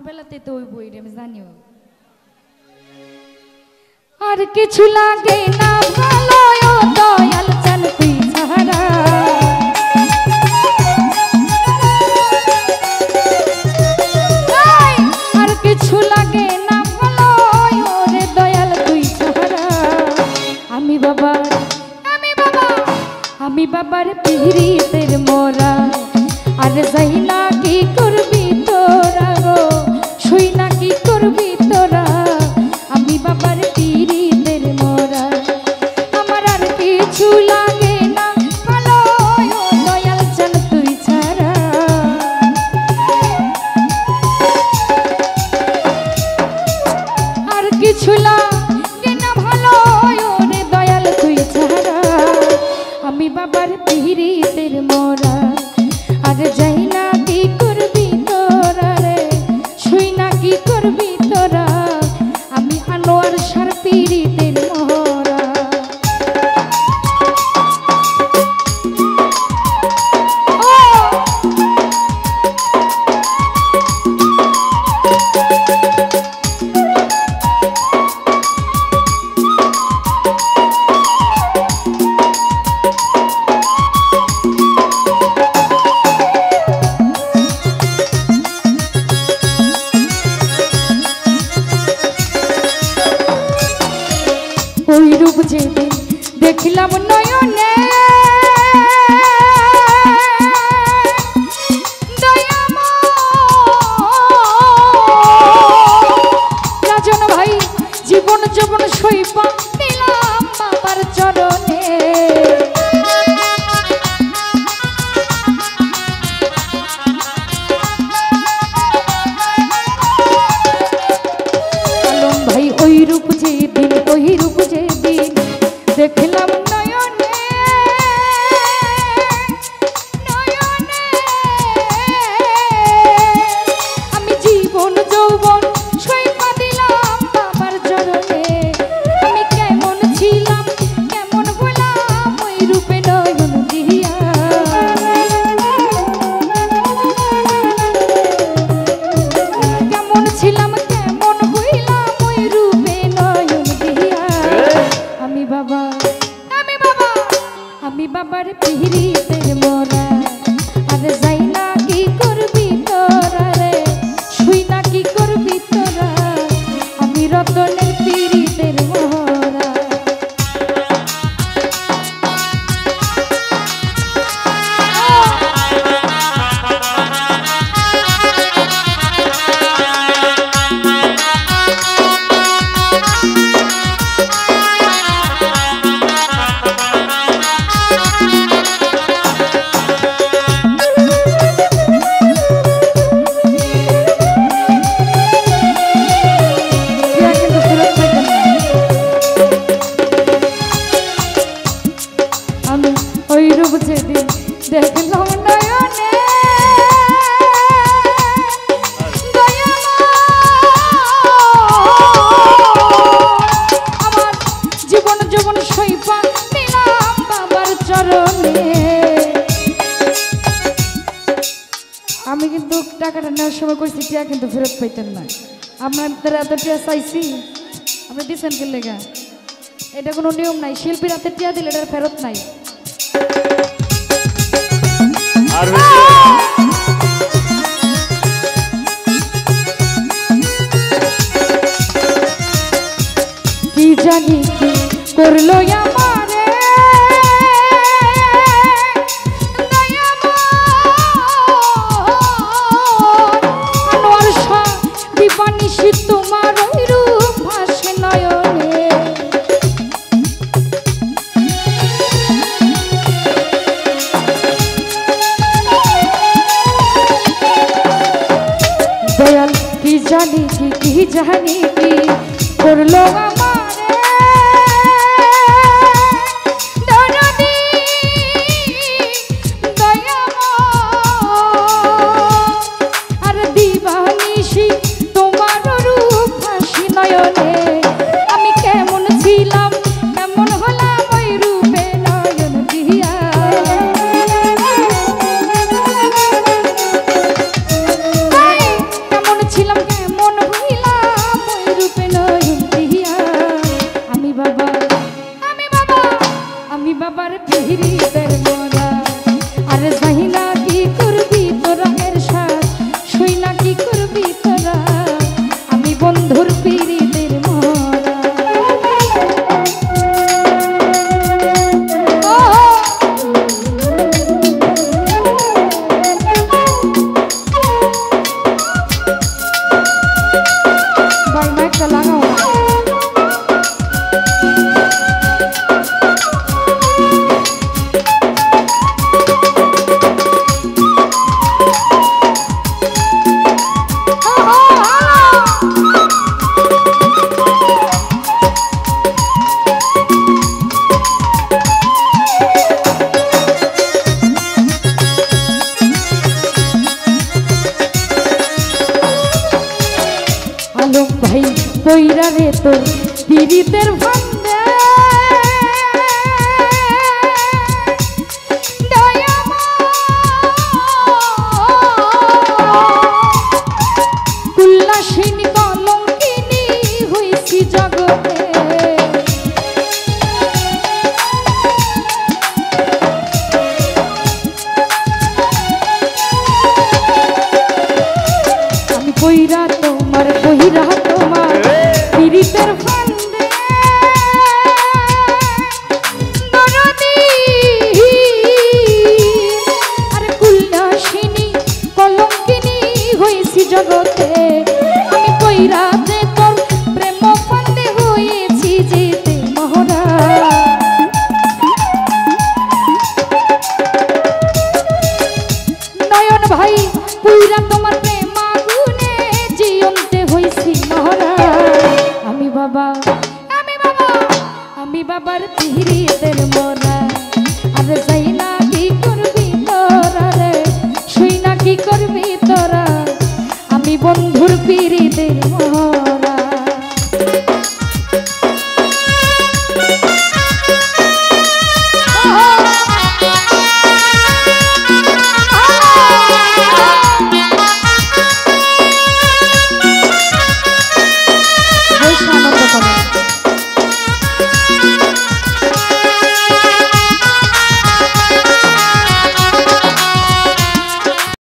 বেলাতে তো ওই বই আমি জানিও আর কিছু লাগে না ভালো ও দয়াল চান তুই ছাড়া আর কিছু লাগে না ভালো ওরে দয়াল তুই ছাড়া আমি বাবার পিরিতের মোরা আর যাই না কি করবি তোরা গো শুই না কি করবি তোরা আমি বাবার পিরিতের মোরা আমার আর কিছু লাগে না ভালো ও দয়াল চান তুই ছাড়া আর কিছু লাগে না ভালো ওরে দয়াল তুই ছাড়া আমি বাবার পিরিতের মোরা আর যাই না কি করবি তোরা রে শুই না কি করবি তোরা আমি আনোয়ার শাহর পিরিতের মোরা ওই রূপ যেদিন দেখিলাম নয়নে রাজন ভাই জীবন জীবন সইপা দিলাম বাবার চরণে আলম ভাই ওই রূপ যেদিন দেখলাম নয়নে নয়নে আমি জীবন যৌবন সইপা দিলাম বাবার চরণে আমি কেমন ছিলাম কেমন হলাম ওই রূপে নয়ন দিয়া কেমন ছিলাম কেমন হইলাম ওই রূপে নয়ন দিয়া আমি বাবার পিরিতের মোরা আর যাই না কি করবি তোরা রে শুই না কি করবি তোরা আমি রতনের পিরিতের মোরা ওই রূপ যেদিন দেখলাম নয়নে আমার জীবন জীবন সইপা দিলাম বাবার চরণে আমি কিন্তু টাকাটা নেওয়ার সময় করছি টিয়া কিন্তু ফেরত পাইতেন না আপনার এত টিয়া চাইছি আপনি দিচ্ছেন কি লেগা এটা কোনো নিয়ম নাই শিল্পীর হাতে টিয়া দিলে এটা ফেরত নাই কি জানি কি করলো আমারে আনোয়ার শাহ দিবানিশি তোমার ওই রূপ ভাসে নয়নে দয়াল কি জানি কি করলো আমারে দরদি দয়াময় আর দিবানিশি তোমার রূপ ভাসি নয়নে আমি কেমন ছিলাম কেমন হলাম ওই রূপে নয়ন দিয়া কেমন ছিলাম বাবার পিরিতের মোরা আর যাই না কি করবি তোরা এর সাথ শুই না কি করবি তোরা আমি বন্ধুর পিরিতের মোরা ভাই মাইকটা লাগাও আলম ভাই কইরা রে তোর পিরিতের ভান্ডে কুল্লাসিনী কলঙ্কিনী হইছি জগতে আমি কইরা তোমার কইরা তোমার পিরিতের ফান্দে দরদি আর কুল্লাসিনী কলঙ্কিনী হইছি জগতে আমি কইরা যে তোর প্রেম ফান্দে হয়েছি যেতে মহরা নয়ন ভাই পুইরা তোমার প্রেম আগুনে জিয়ন্তে হইছি মহরা আমি বাবার পিরিতের মোরা আর যাই